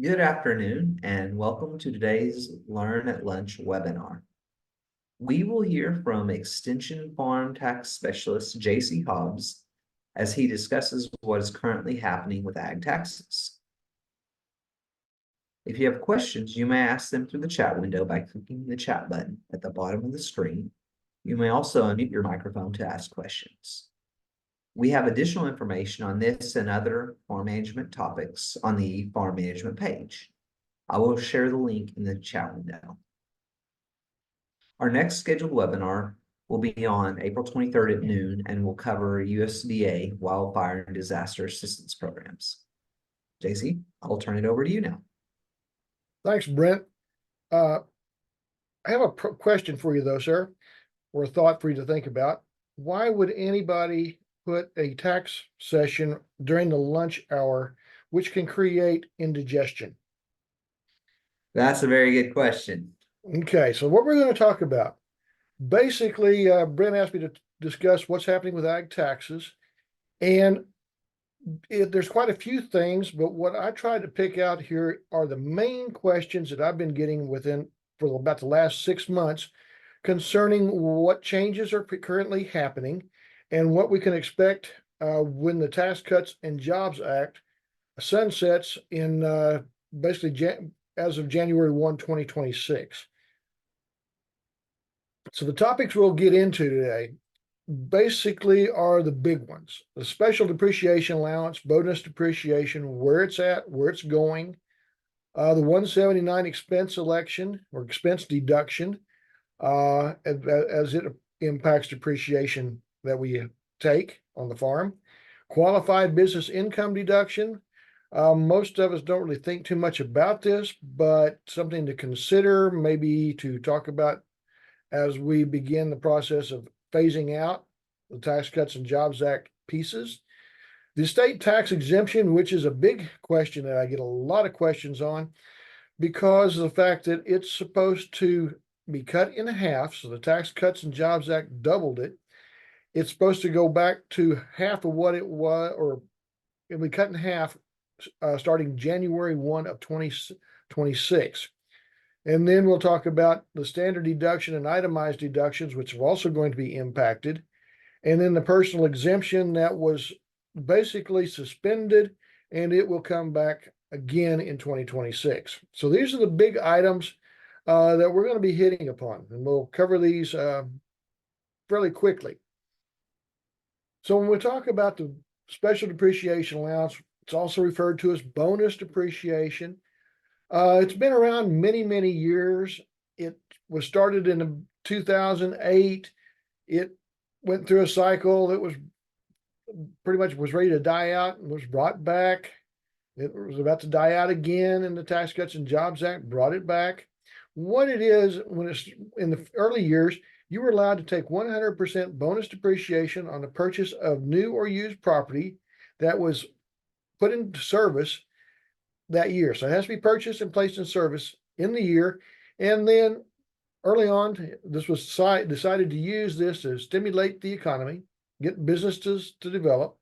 Good afternoon and welcome to today's Learn at Lunch webinar. We will hear from Extension Farm Tax Specialist J.C. Hobbs as he discusses what is currently happening with ag taxes. If you have questions, you may ask them through the chat window by clicking the chat button at the bottom of the screen. You may also unmute your microphone to ask questions. We have additional information on this and other farm management topics on the farm management page. I will share the link in the chat window. Our next scheduled webinar will be on April 23rd at noon and will cover USDA wildfire and disaster assistance programs. JC, I'll turn it over to you now. Thanks, Brent. I have a question for you, though, sir, or a thought for you to think about. Why would anybody put a tax session during the lunch hour, which can create indigestion? That's a very good question. Okay, so what we're going to talk about, basically, Brent asked me to discuss what's happening with ag taxes, and there's quite a few things, but what I tried to pick out here are the main questions that I've been getting for about the last 6 months concerning what changes are currently happening and what we can expect when the Tax Cuts and Jobs Act sunsets in basically as of January 1, 2026. So the topics we'll get into today basically are the big ones: the special depreciation allowance, bonus depreciation, where it's at, where it's going, the 179 expense election or expense deduction, as it impacts depreciation that we take on the farm, qualified business income deduction. Most of us don't really think too much about this, but something to consider, maybe to talk about as we begin the process of phasing out the Tax Cuts and Jobs Act pieces. The estate tax exemption, which is a big question that I get a lot of questions on because of the fact that it's supposed to be cut in half. So the Tax Cuts and Jobs Act doubled it. It's supposed to go back to half of what it was, or it'll be cut in half starting January 1 of 2026. And then we'll talk about the standard deduction and itemized deductions, which are also going to be impacted. And then the personal exemption that was basically suspended, and it will come back again in 2026. So these are the big items that we're going to be hitting upon, and we'll cover these fairly quickly. So when we talk about the special depreciation allowance, it's also referred to as bonus depreciation. It's been around many, many years. It was started in 2008. It went through a cycle that was pretty much was ready to die out and was brought back. It was about to die out again, and the Tax Cuts and Jobs Act brought it back. What it is, when it's in the early years, you were allowed to take 100% bonus depreciation on the purchase of new or used property that was put into service that year. So it has to be purchased and placed in service in the year. And then early on, this was decided to use this to stimulate the economy, get businesses to develop.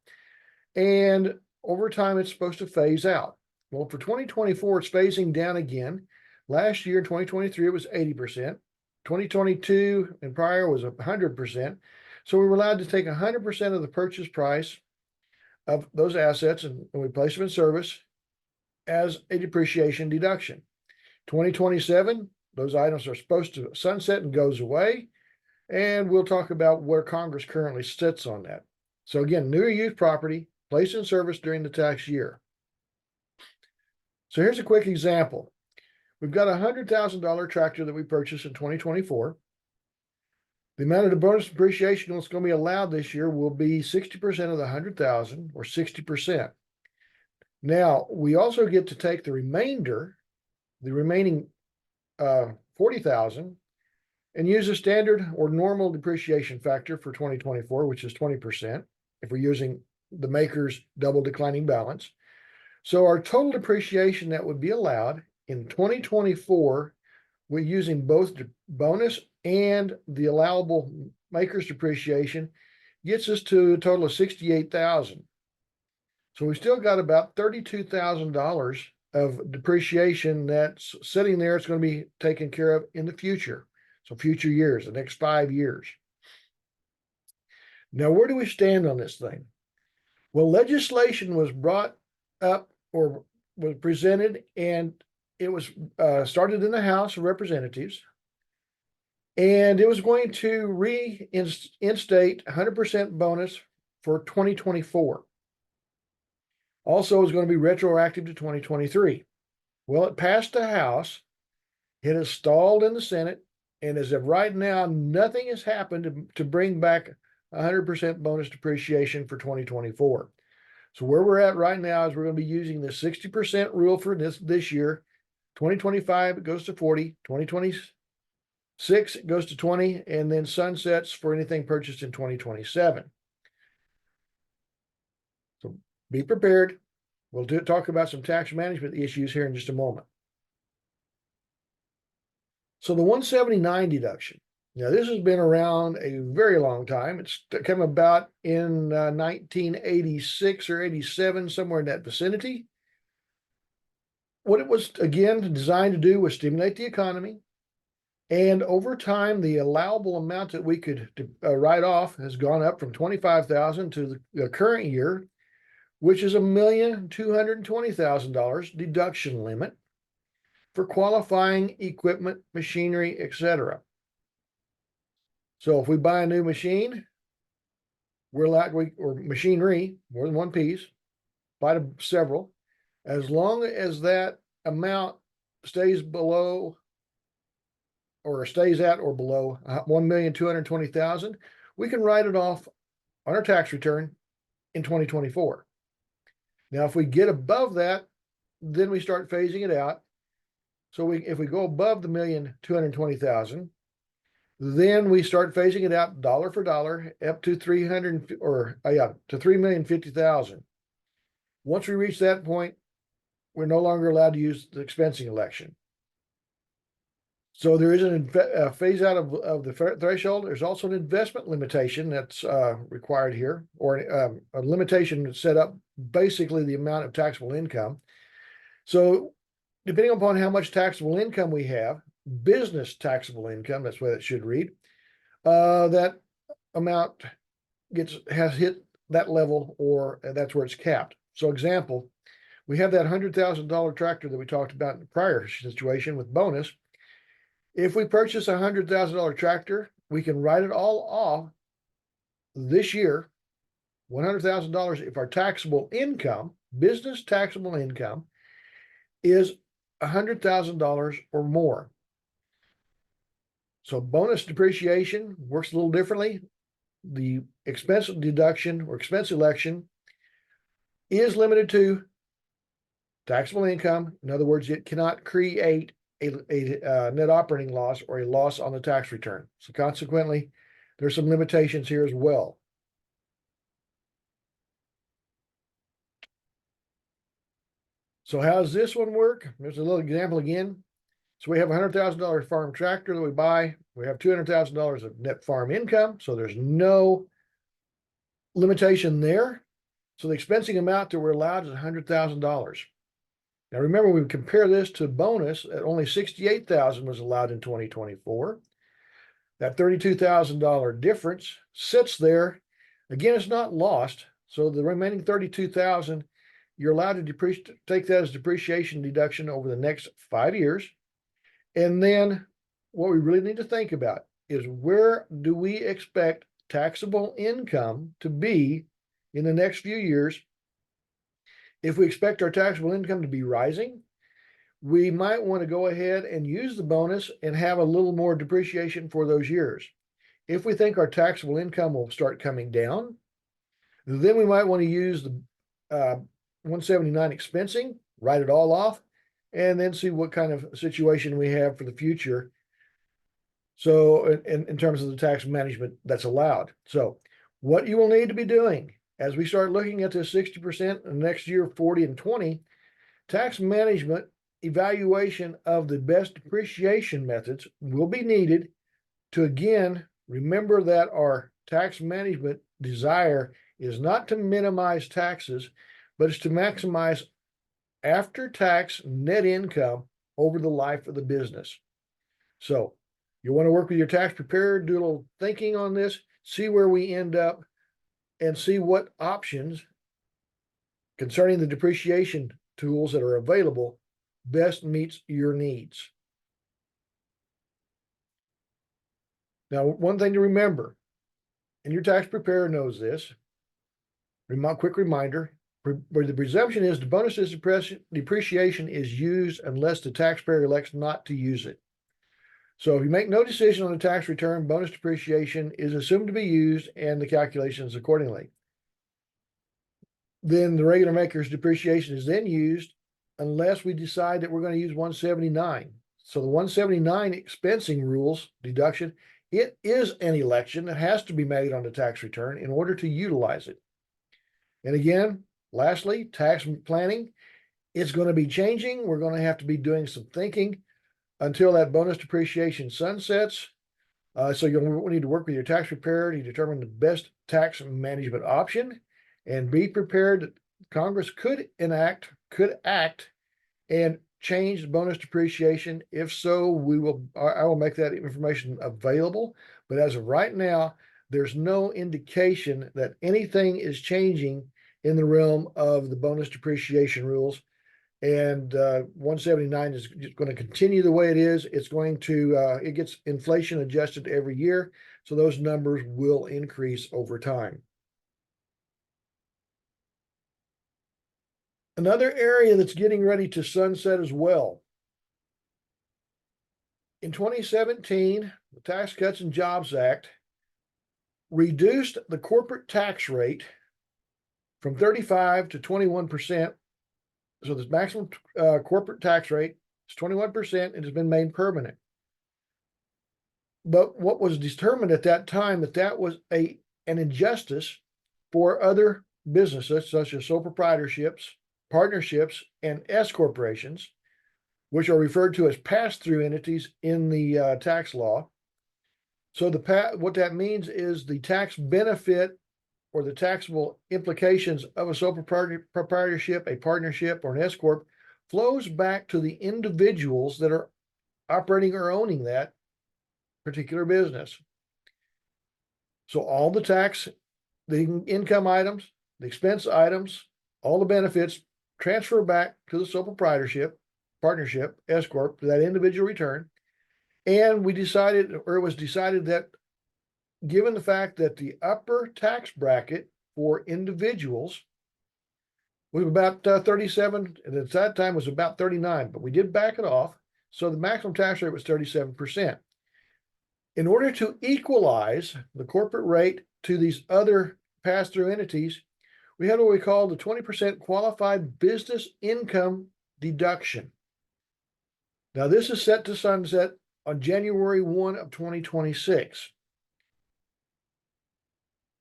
And over time, it's supposed to phase out. Well, for 2024, it's phasing down again. Last year, 2023, it was 80%. 2022 and prior was 100%. So we were allowed to take 100% of the purchase price of those assets and we place them in service as a depreciation deduction. 2027, those items are supposed to sunset and goes away. And we'll talk about where Congress currently sits on that. So again, new or used property placed in service during the tax year. So here's a quick example. We've got a $100,000 tractor that we purchased in 2024. The amount of the bonus depreciation that's going to be allowed this year will be 60% of the $100,000, or 60%. Now, we also get to take the remaining $40,000, and use a standard or normal depreciation factor for 2024, which is 20%, if we're using the maker's double declining balance. So our total depreciation that would be allowed in 2024, we're using both the bonus and the allowable maker's depreciation, gets us to a total of $68,000. So we still got about $32,000 of depreciation that's sitting there. It's going to be taken care of in the future. So future years, the next 5 years. Now, where do we stand on this thing? Well, legislation was brought up or was presented, and it was started in the House of Representatives, and it was going to reinstate 100% bonus for 2024. Also, it was going to be retroactive to 2023. Well, it passed the House. It has stalled in the Senate, and as of right now, nothing has happened to bring back 100% bonus depreciation for 2024. So where we're at right now is we're going to be using the 60% rule for this year. 2025 it goes to 40, 2026 it goes to 20, and then sunsets for anything purchased in 2027. So be prepared. We'll talk about some tax management issues here in just a moment. So the 179 deduction. Now, this has been around a very long time. It's come about in 1986 or 87, somewhere in that vicinity. What it was, again, designed to do was stimulate the economy. And over time, the allowable amount that we could write off has gone up from $25,000 to the current year, which is $1,220,000 deduction limit for qualifying equipment, machinery, etc. So if we buy a new machine, we're allowed, or machinery, more than one piece, buy several, as long as that amount stays below or stays at or below 1,220,000, we can write it off on our tax return in 2024. Now, if we get above that, then we start phasing it out. So if we go above the 1,220,000, then we start phasing it out dollar for dollar up to 3,050,000. Once we reach that point, we're no longer allowed to use the expensing election. So there is a phase out of the threshold. There's also an investment limitation that's required here, or a limitation that's set up basically the amount of taxable income. So depending upon how much taxable income we have, business taxable income, that's what it should read, that amount has hit that level, or that's where it's capped. So example, we have that $100,000 tractor that we talked about in the prior situation with bonus. If we purchase a $100,000 tractor, we can write it all off this year, $100,000, if our taxable income, business taxable income, is $100,000 or more. So bonus depreciation works a little differently. The expense deduction or expense election is limited to taxable income. In other words, it cannot create a net operating loss or a loss on the tax return. So consequently, there's some limitations here as well. So how does this one work? There's a little example again. So we have a $100,000 farm tractor that we buy. We have $200,000 of net farm income. So there's no limitation there. So the expensing amount that we're allowed is $100,000. Now remember, we compare this to bonus at only $68,000 was allowed in 2024. That $32,000 difference sits there. Again, it's not lost. So the remaining $32,000, you're allowed to take that as depreciation deduction over the next 5 years. And then what we really need to think about is, where do we expect taxable income to be in the next few years? If we expect our taxable income to be rising, we might want to go ahead and use the bonus and have a little more depreciation for those years. If we think our taxable income will start coming down, then we might want to use the 179 expensing, write it all off, and then see what kind of situation we have for the future. So in terms of the tax management that's allowed. So what you will need to be doing as we start looking at this 60% and next year 40 and 20, tax management evaluation of the best depreciation methods will be needed to, again, remember that our tax management desire is not to minimize taxes, but it's to maximize after-tax net income over the life of the business. So you want to work with your tax preparer, do a little thinking on this, see where we end up, and see what options concerning the depreciation tools that are available best meets your needs. Now, one thing to remember, and your tax preparer knows this, quick reminder, where the presumption is the bonus depreciation is used unless the taxpayer elects not to use it. So if you make no decision on the tax return, bonus depreciation is assumed to be used and the calculations accordingly. Then the regular maker's depreciation is then used unless we decide that we're going to use 179. So the 179 expensing rules deduction, it is an election that has to be made on the tax return in order to utilize it. And again, lastly, tax planning, it's going to be changing. We're going to have to be doing some thinking until that bonus depreciation sunsets. So you'll need to work with your tax preparer to determine the best tax management option, and be prepared that Congress could act and change the bonus depreciation. If so, I will make that information available. But as of right now, there's no indication that anything is changing in the realm of the bonus depreciation rules. And 179 is going to continue the way it is. It's going to, it gets inflation adjusted every year. So those numbers will increase over time. Another area that's getting ready to sunset as well. In 2017, the Tax Cuts and Jobs Act reduced the corporate tax rate from 35 to 21%. So the maximum corporate tax rate is 21% and has been made permanent. But what was determined at that time that was an injustice for other businesses such as sole proprietorships, partnerships, and S corporations, which are referred to as pass-through entities in the tax law. So what that means is the tax benefit or the taxable implications of a sole proprietorship, a partnership, or an S corp flows back to the individuals that are operating or owning that particular business. So all the income items, the expense items, all the benefits transfer back to the sole proprietorship, partnership, S corp, to that individual return. And it was decided that given the fact that the upper tax bracket for individuals was about 37, and at that time was about 39, but we did back it off. So the maximum tax rate was 37%. In order to equalize the corporate rate to these other pass-through entities, we had what we call the 20% qualified business income deduction. Now, this is set to sunset on January 1 of 2026.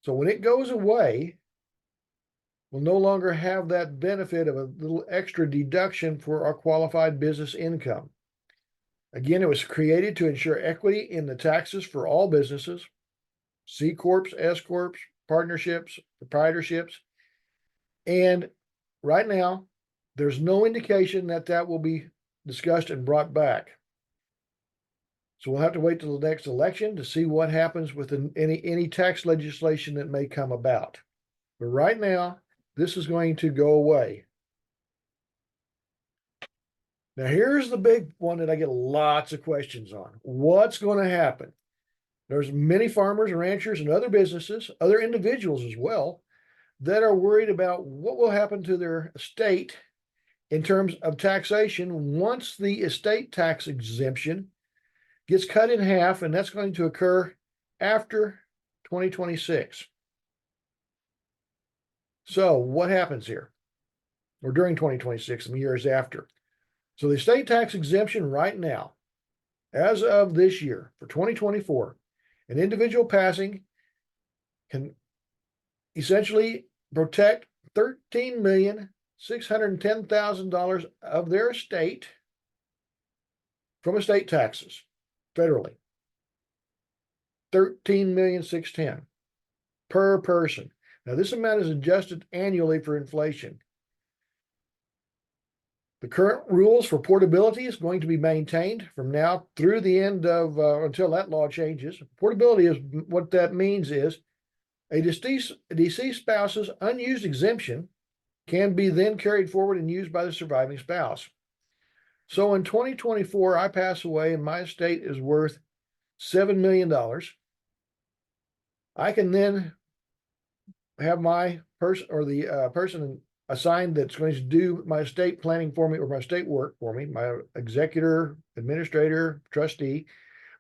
So when it goes away, we'll no longer have that benefit of a little extra deduction for our qualified business income. Again, it was created to ensure equity in the taxes for all businesses, C corps, S corps, partnerships, proprietorships. And right now, there's no indication that will be discussed and brought back. So we'll have to wait till the next election to see what happens with any tax legislation that may come about. But right now, this is going to go away. Now, here's the big one that I get lots of questions on. What's going to happen? There's many farmers, ranchers, and other businesses, other individuals as well, that are worried about what will happen to their estate in terms of taxation once the estate tax exemption gets cut in half, and that's going to occur after 2026. So what happens here? Or during 2026 and the years after. So the estate tax exemption right now, as of this year for 2024, an individual passing can essentially protect $13,610,000 of their estate from estate taxes federally. $13,610,000 per person. Now, this amount is adjusted annually for inflation. The current rules for portability is going to be maintained from now through the end of, until that law changes. Portability is, what that means is a deceased spouse's unused exemption can be then carried forward and used by the surviving spouse. So in 2024, I pass away and my estate is worth $7 million. I can then have my person or the person assigned that's going to do my estate planning for me or my estate work for me, my executor, administrator, trustee,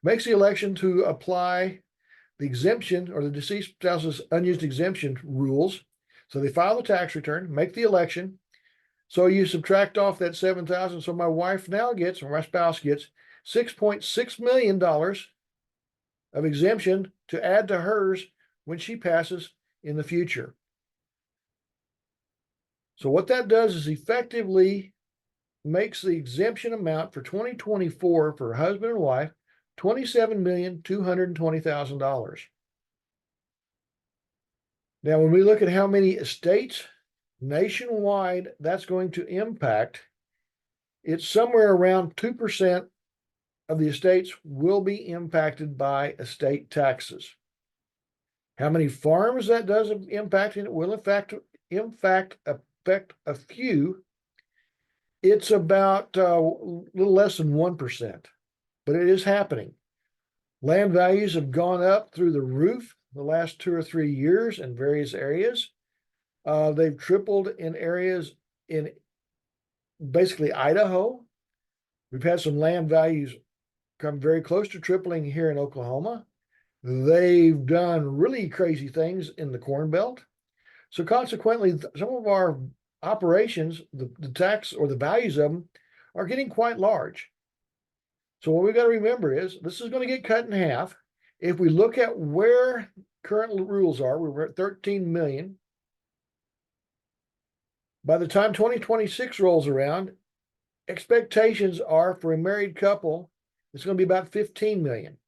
makes the election to apply the exemption or the deceased spouse's unused exemption rules. So they file the tax return, make the election. So you subtract off that 7,000. So my wife now gets, or my spouse gets, $6.6 million of exemption to add to hers when she passes in the future. So what that does is effectively makes the exemption amount for 2024 for husband and wife $27,220,000. Now, when we look at how many estates nationwide that's going to impact, it's somewhere around 2% of the estates will be impacted by estate taxes. How many farms that does impact, and it will in fact affect a few. It's about a little less than 1%, but it is happening. Land values have gone up through the roof the last 2 or 3 years in various areas. They've tripled in areas in basically Idaho. We've had some land values come very close to tripling here in Oklahoma. They've done really crazy things in the Corn Belt. So consequently, some of our operations, the tax or the values of them are getting quite large. So what we've got to remember is this is going to get cut in half. If we look at where current rules are, we're at 13 million. By the time 2026 rolls around, expectations are for a married couple, it's going to be about 15 million.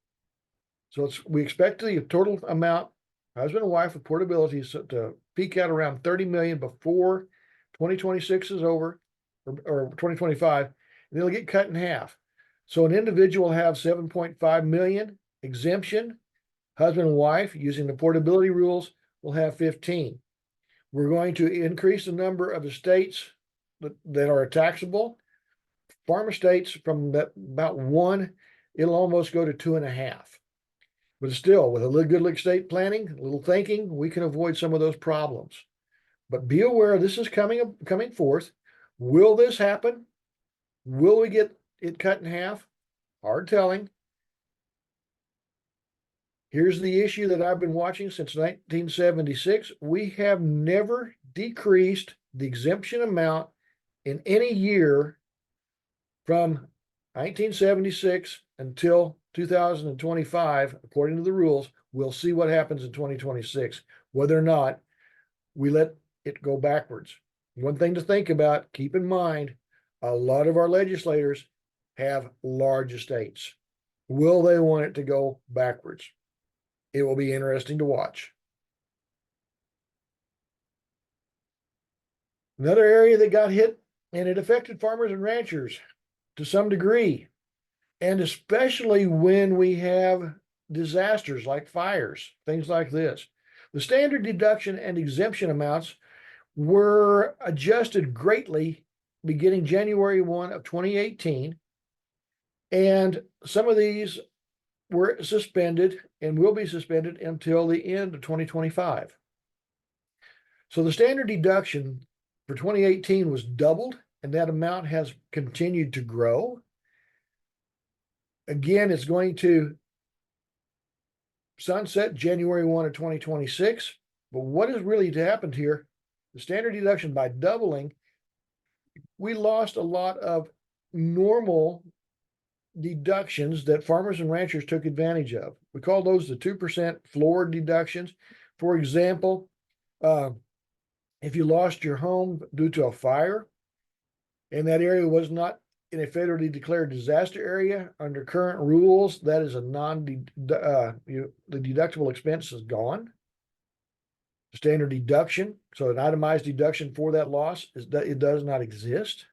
So we expect the total amount, husband and wife with portability, to peak out around 30 million before 2026 is over, or 2025, and it'll get cut in half. So an individual will have 7.5 million exemption. Husband and wife, using the portability rules, will have 15. We're going to increase the number of estates that are taxable. Farm estates from that about 1, it'll almost go to 2.5. But still, with a little good estate planning, a little thinking, we can avoid some of those problems. But be aware this is coming forth. Will this happen? Will we get it cut in half? Hard telling. Here's the issue that I've been watching since 1976. We have never decreased the exemption amount in any year from 1976 until 2025, according to the rules. We'll see what happens in 2026, whether or not we let it go backwards. One thing to think about, keep in mind, a lot of our legislators have large estates. Will they want it to go backwards? It will be interesting to watch. Another area that got hit, and it affected farmers and ranchers to some degree, and especially when we have disasters like fires, things like this. The standard deduction and exemption amounts were adjusted greatly beginning January 1 of 2018. And some of these were suspended and will be suspended until the end of 2025. So the standard deduction for 2018 was doubled, and that amount has continued to grow. Again, it's going to sunset January 1 of 2026. But what has really happened here? The standard deduction, by doubling, we lost a lot of normal deductions that farmers and ranchers took advantage of. We call those the 2% floor deductions. For example, if you lost your home due to a fire and that area was not in a federally declared disaster area, under current rules, that is a the deductible expense is gone. Standard deduction, so an itemized deduction for that loss, it does not exist.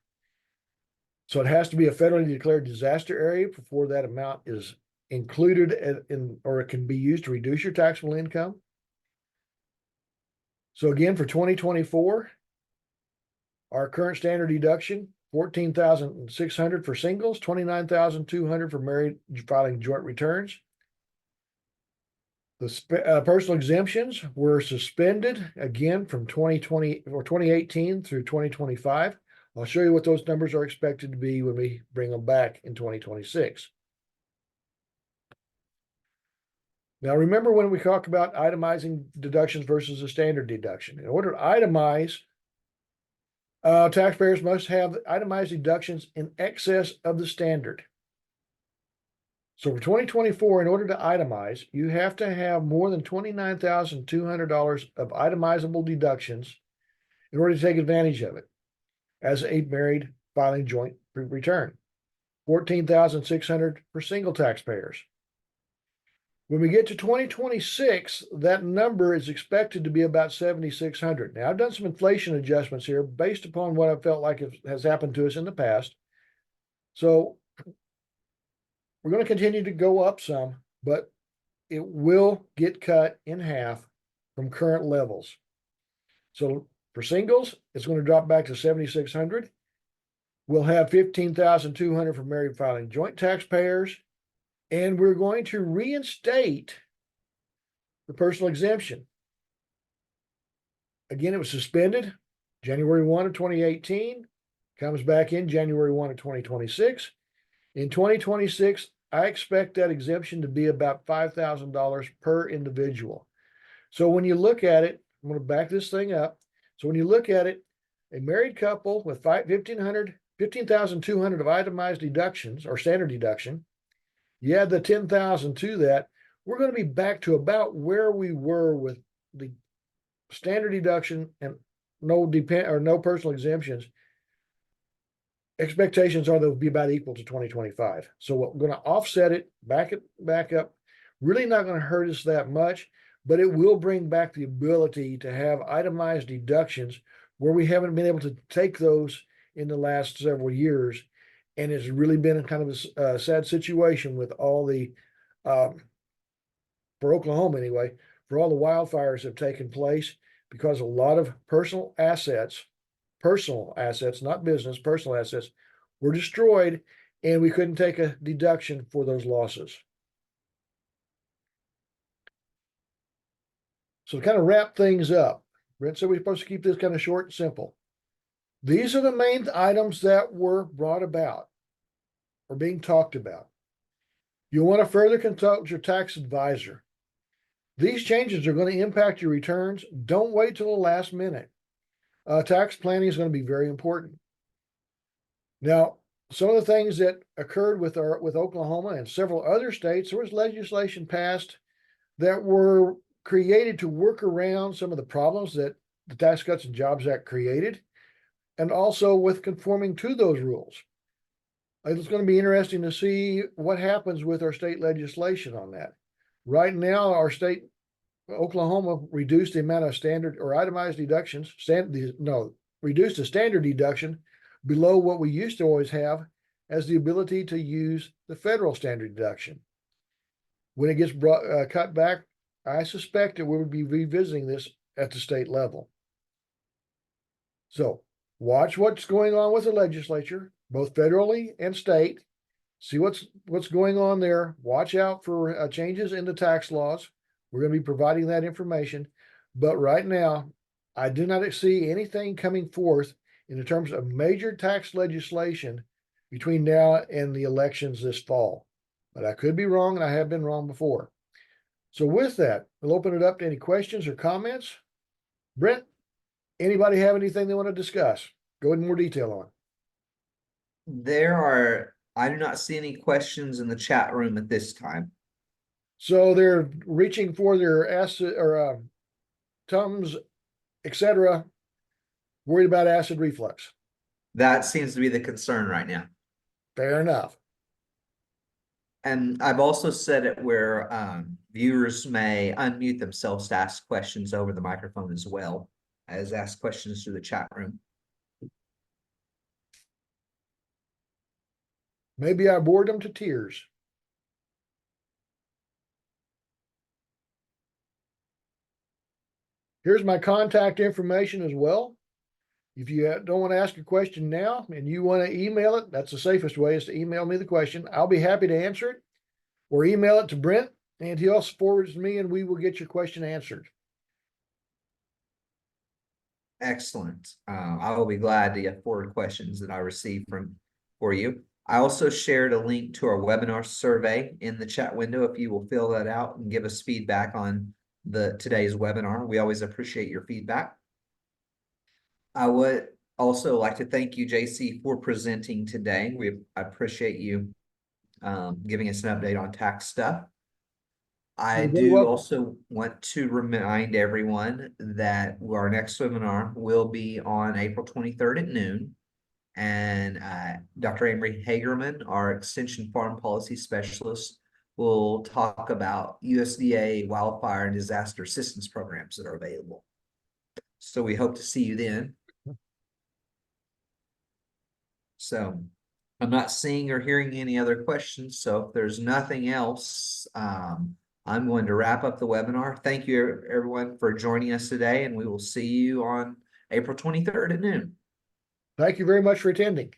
So it has to be a federally declared disaster area before that amount is included in, or it can be used to reduce your taxable income. So again, for 2024, our current standard deduction, 14,600 for singles, 29,200 for married filing joint returns. The personal exemptions were suspended again from 2020 or 2018 through 2025. I'll show you what those numbers are expected to be when we bring them back in 2026. Now, remember when we talk about itemizing deductions versus a standard deduction. In order to itemize, taxpayers must have itemized deductions in excess of the standard. So for 2024, in order to itemize, you have to have more than $29,200 of itemizable deductions in order to take advantage of it as a married filing joint return. 14,600 for single taxpayers. When we get to 2026, that number is expected to be about 7,600. Now, I've done some inflation adjustments here based upon what I felt like has happened to us in the past. So we're going to continue to go up some, but it will get cut in half from current levels. So for singles, it's going to drop back to 7,600. We'll have 15,200 for married filing joint taxpayers, and we're going to reinstate the personal exemption. Again, it was suspended January 1 of 2018, comes back in January 1 of 2026. In 2026, I expect that exemption to be about $5,000 per individual. So when you look at it, I'm going to back this thing up. So when you look at it, a married couple with 15,200 of itemized deductions or standard deduction, you add the 10,000 to that, we're going to be back to about where we were with the standard deduction and no personal exemptions. Expectations are they'll be about equal to 2025. So we're going to offset it, back up. Really not going to hurt us that much, but it will bring back the ability to have itemized deductions where we haven't been able to take those in the last several years. And it's really been a kind of a sad situation with all the, for Oklahoma anyway, for all the wildfires that have taken place, because a lot of personal assets, not business, personal assets, were destroyed, and we couldn't take a deduction for those losses. So to kind of wrap things up, Brent said we're supposed to keep this kind of short and simple. These are the main items that were brought about or being talked about. You want to further consult your tax advisor. These changes are going to impact your returns. Don't wait till the last minute. Tax planning is going to be very important. Now, some of the things that occurred with Oklahoma and several other states, there was legislation passed that were created to work around some of the problems that the Tax Cuts and Jobs Act created, and also with conforming to those rules. It's going to be interesting to see what happens with our state legislation on that. Right now, our state, Oklahoma, reduced the amount of standard or itemized deductions, reduced the standard deduction below what we used to always have as the ability to use the federal standard deduction. When it gets cut back, I suspect that we would be revisiting this at the state level. So watch what's going on with the legislature, both federally and state. See what's going on there. Watch out for changes in the tax laws. We're going to be providing that information. But right now, I do not see anything coming forth in terms of major tax legislation between now and the elections this fall. But I could be wrong, and I have been wrong before. So with that, we'll open it up to any questions or comments. Brent, anybody have anything they want to discuss? Go in more detail on. I do not see any questions in the chat room at this time. So they're reaching for their acid or Tums, etc., worried about acid reflux. That seems to be the concern right now. Fair enough. And I've also said it where viewers may unmute themselves to ask questions over the microphone as well as ask questions through the chat room. Maybe I bored them to tears. Here's my contact information as well. If you don't want to ask a question now and you want to email it, that's the safest way, is to email me the question. I'll be happy to answer it, or email it to Brent and he'll forward it to me and we will get your question answered. Excellent. I will be glad to get forward questions that I receive for you. I also shared a link to our webinar survey in the chat window. If you will fill that out and give us feedback on today's webinar, we always appreciate your feedback. I would also like to thank you, JC, for presenting today. I appreciate you giving us an update on tax stuff. I You're very do welcome. also want to remind everyone that our next webinar will be on April 23rd at noon. And Dr. Amory Hagerman, our Extension Farm Policy Specialist, will talk about USDA wildfire and disaster assistance programs that are available. So we hope to see you then. So I'm not seeing or hearing any other questions. So if there's nothing else, I'm going to wrap up the webinar. Thank you, everyone, for joining us today, and we will see you on April 23rd at noon. Thank you very much for attending.